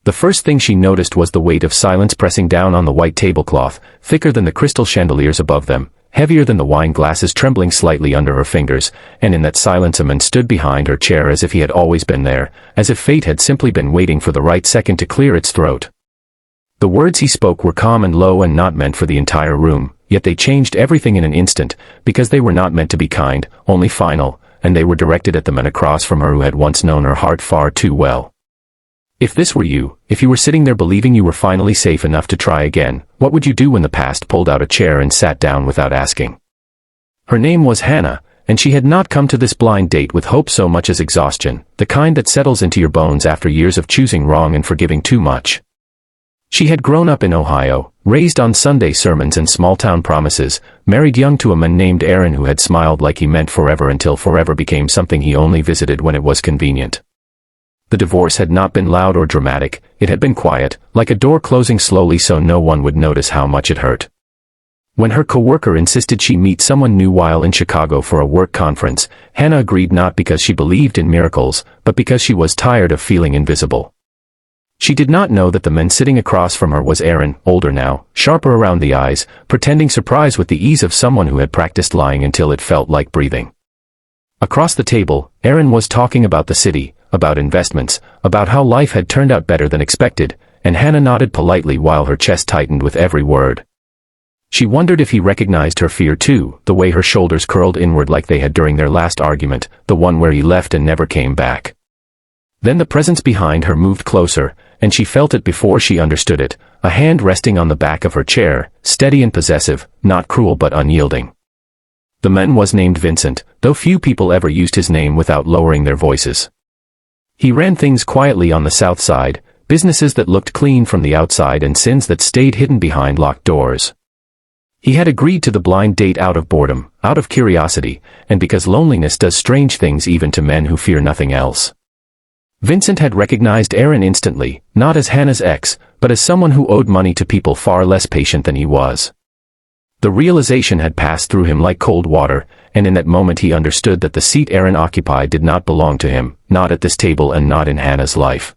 The first thing she noticed was the weight of silence pressing down on the white tablecloth, thicker than the crystal chandeliers above them, heavier than the wine glasses trembling slightly under her fingers, and in that silence a man stood behind her chair as if he had always been there, as if fate had simply been waiting for the right second to clear its throat. The words he spoke were calm and low and not meant for the entire room, yet they changed everything in an instant, because they were not meant to be kind, only final, and they were directed at the man across from her who had once known her heart far too well. If this were you, if you were sitting there believing you were finally safe enough to try again, what would you do when the past pulled out a chair and sat down without asking? Her name was Hannah, and she had not come to this blind date with hope so much as exhaustion, the kind that settles into your bones after years of choosing wrong and forgiving too much. She had grown up in Ohio, raised on Sunday sermons and small-town promises, married young to a man named Aaron who had smiled like he meant forever until forever became something he only visited when it was convenient. The divorce had not been loud or dramatic, it had been quiet, like a door closing slowly so no one would notice how much it hurt. When her coworker insisted she meet someone new while in Chicago for a work conference, Hannah agreed not because she believed in miracles, but because she was tired of feeling invisible. She did not know that the man sitting across from her was Aaron, older now, sharper around the eyes, pretending surprise with the ease of someone who had practiced lying until it felt like breathing. Across the table, Aaron was talking about the city, about investments, about how life had turned out better than expected, and Hannah nodded politely while her chest tightened with every word. She wondered if he recognized her fear too, the way her shoulders curled inward like they had during their last argument, the one where he left and never came back. Then the presence behind her moved closer, and she felt it before she understood it, a hand resting on the back of her chair, steady and possessive, not cruel but unyielding. The man was named Vincent, though few people ever used his name without lowering their voices. He ran things quietly on the south side, businesses that looked clean from the outside and sins that stayed hidden behind locked doors. He had agreed to the blind date out of boredom, out of curiosity, and because loneliness does strange things even to men who fear nothing else. Vincent had recognized Aaron instantly, not as Hannah's ex, but as someone who owed money to people far less patient than he was. The realization had passed through him like cold water, and in that moment he understood that the seat Aaron occupied did not belong to him, not at this table and not in Hannah's life.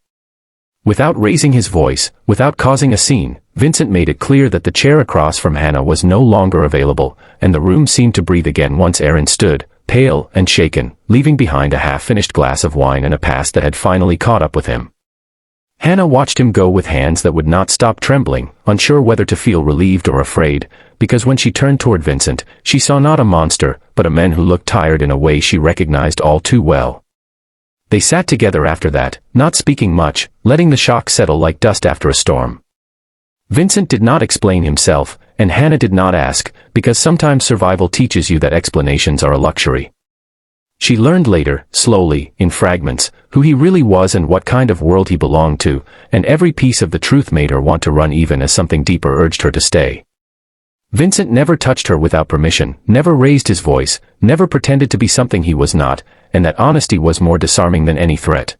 Without raising his voice, without causing a scene, Vincent made it clear that the chair across from Hannah was no longer available, and the room seemed to breathe again once Aaron stood, pale and shaken, leaving behind a half-finished glass of wine and a past that had finally caught up with him. Hannah watched him go with hands that would not stop trembling, unsure whether to feel relieved or afraid, because when she turned toward Vincent, she saw not a monster, but a man who looked tired in a way she recognized all too well. They sat together after that, not speaking much, letting the shock settle like dust after a storm. Vincent did not explain himself, and Hannah did not ask, because sometimes survival teaches you that explanations are a luxury. She learned later, slowly, in fragments, who he really was and what kind of world he belonged to, and every piece of the truth made her want to run even as something deeper urged her to stay. Vincent never touched her without permission, never raised his voice, never pretended to be something he was not, and that honesty was more disarming than any threat.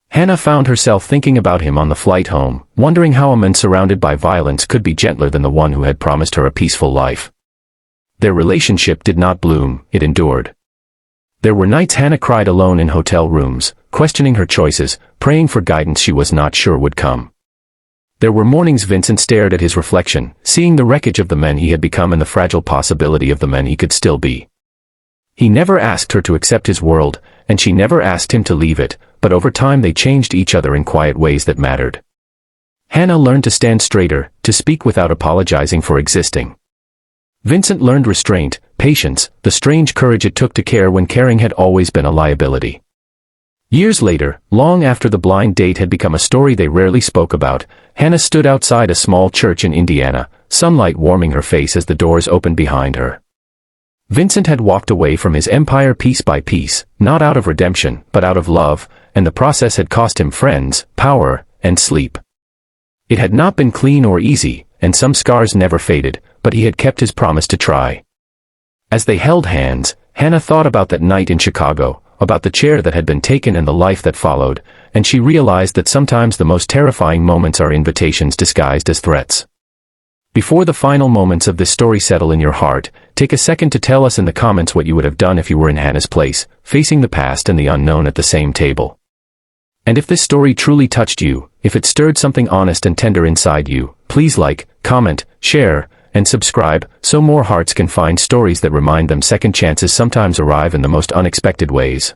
Hannah found herself thinking about him on the flight home, wondering how a man surrounded by violence could be gentler than the one who had promised her a peaceful life. Their relationship did not bloom, it endured. There were nights Hannah cried alone in hotel rooms, questioning her choices, praying for guidance she was not sure would come. There were mornings Vincent stared at his reflection, seeing the wreckage of the man he had become and the fragile possibility of the man he could still be. He never asked her to accept his world, and she never asked him to leave it, but over time they changed each other in quiet ways that mattered. Hannah learned to stand straighter, to speak without apologizing for existing. Vincent learned restraint, patience, the strange courage it took to care when caring had always been a liability. Years later, long after the blind date had become a story they rarely spoke about, Hannah stood outside a small church in Indiana, sunlight warming her face as the doors opened behind her. Vincent had walked away from his empire piece by piece, not out of redemption, but out of love, and the process had cost him friends, power, and sleep. It had not been clean or easy, and some scars never faded, but he had kept his promise to try. As they held hands, Hannah thought about that night in Chicago, about the chair that had been taken and the life that followed, and she realized that sometimes the most terrifying moments are invitations disguised as threats. Before the final moments of this story settle in your heart, take a second to tell us in the comments what you would have done if you were in Hannah's place, facing the past and the unknown at the same table. And if this story truly touched you, If it stirred something honest and tender inside you, please like, comment, share, and subscribe, so more hearts can find stories that remind them second chances sometimes arrive in the most unexpected ways.